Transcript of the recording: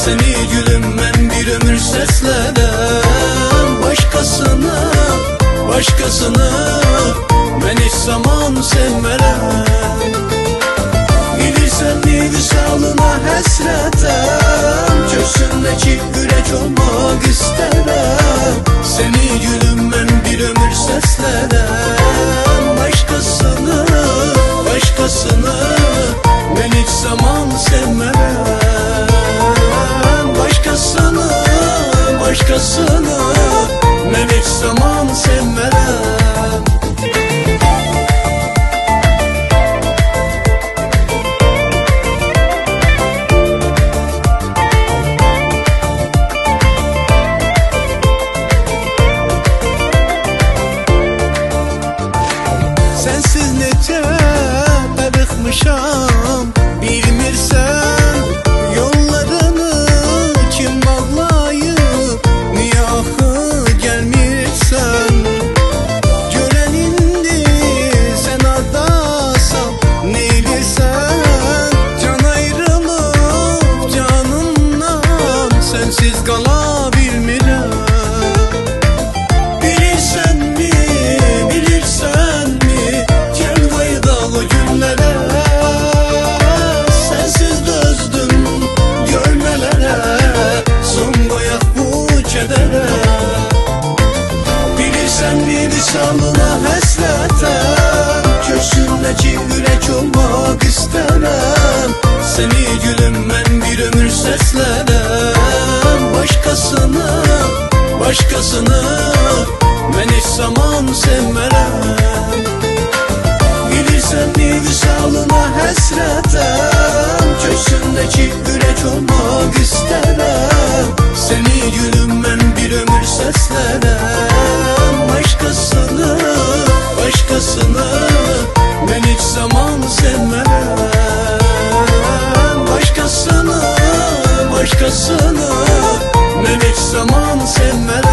Seni gülüm ben bir ömür sesledim. Başkasını ben hiç zaman sevmerem. Bilirsen mi visalına hesretem, çözsündeki yürek olmak isterim. Seni gülüm ben bir ömür sesledim. Başkasını ben hiç zaman sevmerem. Başkasını ben hiç zaman sevmerem. Sensiz nece bıkmışam bilmirsen, yollarını kim bağlayıp niye ahı gelmirsen. Gören indi sen ardasan neylirsen, can ayrılıp canından sensiz kalabilmirem. Bilirsen mi gel kaydalı günlere, sensiz dözdüm görmelere, son koyak bu kedere. Bilirsen mi visalına hesretem, köşündeki yürek olmak isterim. Seni gülüm ben bir ömür sesledim. Başkasını ben hiç zaman sevmerem. Bilirsen mi visalına hesretem, köşündeki yürek olmak isterim. Seni gülüm ben bir ömür seslerim. Başkasını ben hiç zaman sevmerem. Başkasını ben hiç zaman sevmerem.